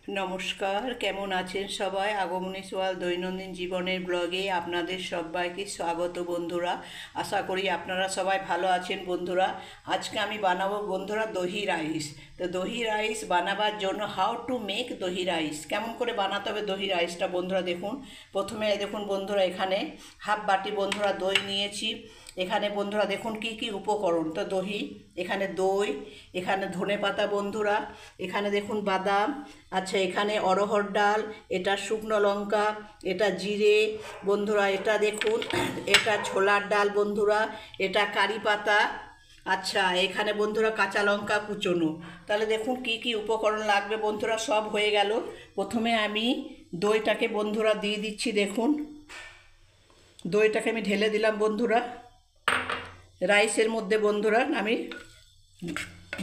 নমস্কার, কেমন আছেন সবাই? আগমনী সোয়াল দৈনন্দিন জীবনের ব্লগে আপনাদের সবাইকে স্বাগত বন্ধুরা। আশা করি আপনারা সবাই ভালো আছেন বন্ধুরা। আজকে আমি বানাবো বন্ধুরা দহি রাইস। তো দহি রাইস বানাবার জন্য হাউ টু মেক দহি রাইস, কেমন করে বানাতে হবে দহি রাইসটা বন্ধুরা দেখুন। প্রথমে দেখুন বন্ধুরা, এখানে হাফ বাটি বন্ধুরা দই নিয়েছি। এখানে বন্ধুরা দেখুন কি কি উপকরণ। তো দহি, এখানে দই, এখানে ধনেপাতা বন্ধুরা, এখানে দেখুন বাদাম, আচ্ছা এখানে অরহর ডাল, এটা শুকনো লঙ্কা, এটা জিরে বন্ধুরা, এটা দেখুন এটা ছোলার ডাল বন্ধুরা, এটা কারি পাতা, আচ্ছা এখানে বন্ধুরা কাঁচা লঙ্কা কুচোনো। তাহলে দেখুন কি কি উপকরণ লাগবে বন্ধুরা, সব হয়ে গেল। প্রথমে আমি দইটাকে বন্ধুরা দিয়ে দিচ্ছি। দেখুন দইটাকে আমি ঢেলে দিলাম বন্ধুরা রাইসের মধ্যে। বন্ধুরা আমি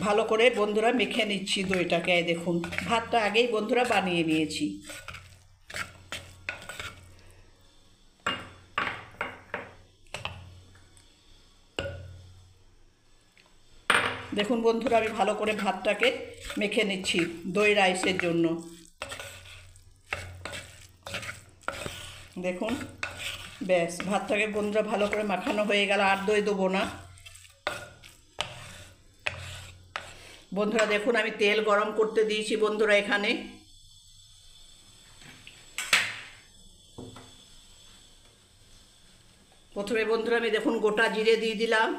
ভালো করে বন্ধুরা মেখে নিচ্ছি দইটাকে। দেখুন ভাতটা আগেই বন্ধুরা বানিয়ে নিয়েছি। দেখুন বন্ধুরা আমি ভালো করে ভাতটাকে মেখে নিচ্ছি দই রাইসের জন্য। দেখুন ব্যাস ভাতটাকে বন্ধুরা ভালো করে মাখানো হয়ে গেল, আর দই দেবো না বন্ধুরা। দেখুন আমি তেল গরম করতে দিয়েছি বন্ধুরা। এখানে প্রথমে বন্ধুরা আমি দেখুন গোটা জিরে দিয়ে দিলাম।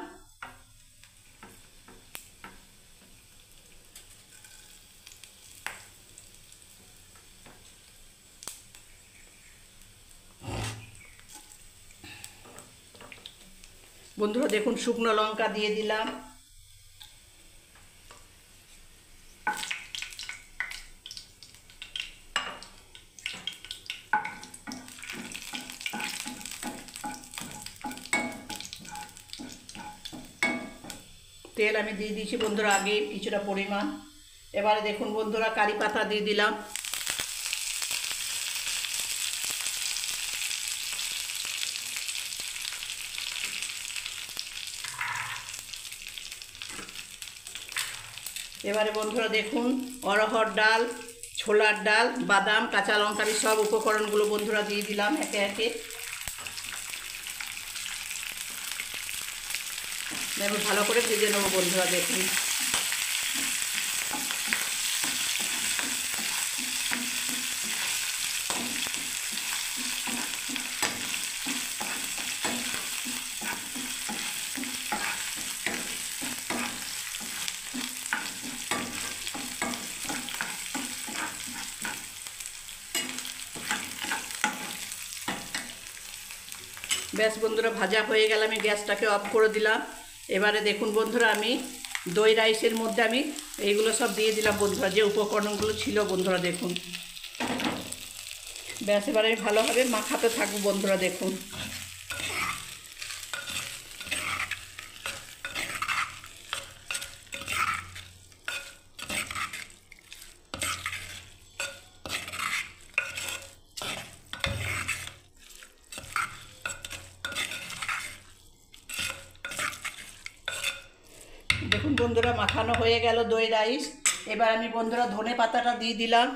বন্ধুরা দেখুন শুকনো লঙ্কা দিয়ে দিলাম। তেল আমি দিয়ে দিয়েছি বন্ধুরা আগে কিছুটা পরিমাণ। এবারে দেখুন বন্ধুরা কারি পাতা দিয়ে দিলাম। এবারে বন্ধুরা দেখুন অরহর ডাল, ছোলার ডাল, বাদাম, কাঁচা লঙ্কা, আমি সব উপকরণগুলো বন্ধুরা দিয়ে দিলাম একে একে। এবার ভালো করে ভেজে নেবো বন্ধুরা। দেখুন ব্যাস বন্ধুরা ভাজা হয়ে গেল, আমি গ্যাসটাকে অফ করে দিলাম। এবারে দেখুন বন্ধুরা আমি দই রাইসের মধ্যে আমি এইগুলো সব দিয়ে দিলাম বন্ধুরা, যে উপকরণগুলো ছিল বন্ধুরা। দেখুন ব্যাস এবারে আমি ভালোভাবে মাখাতে থাকবো বন্ধুরা। দেখুন দেখুন বন্ধুরা মাখানো হয়ে গেল দই রাইস। এবার আমি বন্ধুরা ধনে পাতাটা দিয়ে দিলাম।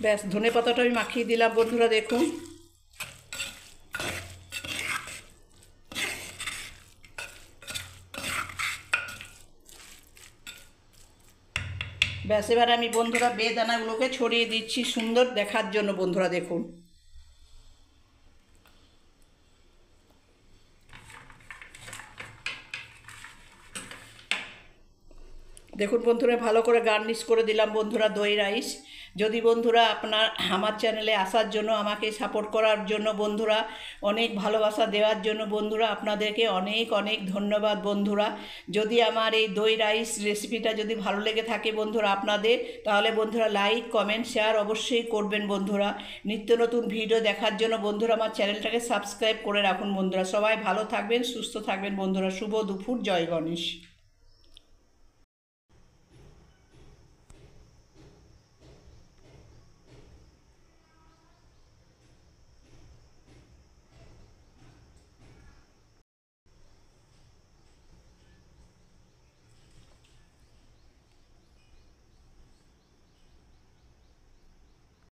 ব্যাস ধনে পাতাটা আমি মাখিয়ে দিলাম বন্ধুরা। দেখুন ব্যাস এবার আমি বন্ধুরা বেদানাগুলোকে ছড়িয়ে দিচ্ছি সুন্দর দেখার জন্য বন্ধুরা। দেখুন দেখুন বন্ধুরা ভালো করে গার্নিশ করে দিলাম বন্ধুরা দই রাইস। যদি বন্ধুরা আপনার আমার চ্যানেলে আসার জন্য, আমাকে সাপোর্ট করার জন্য বন্ধুরা, অনেক ভালোবাসা দেওয়ার জন্য বন্ধুরা আপনাদেরকে অনেক অনেক ধন্যবাদ বন্ধুরা। যদি আমার এই দই রাইস রেসিপিটা যদি ভালো লেগে থাকে বন্ধুরা আপনাদের, তাহলে বন্ধুরা লাইক কমেন্ট শেয়ার অবশ্যই করবেন বন্ধুরা। নিত্য নতুন ভিডিও দেখার জন্য বন্ধুরা আমার চ্যানেলটাকে সাবস্ক্রাইব করে রাখুন বন্ধুরা। সবাই ভালো থাকবেন, সুস্থ থাকবেন বন্ধুরা। শুভ দুপুর, জয় গণেশ।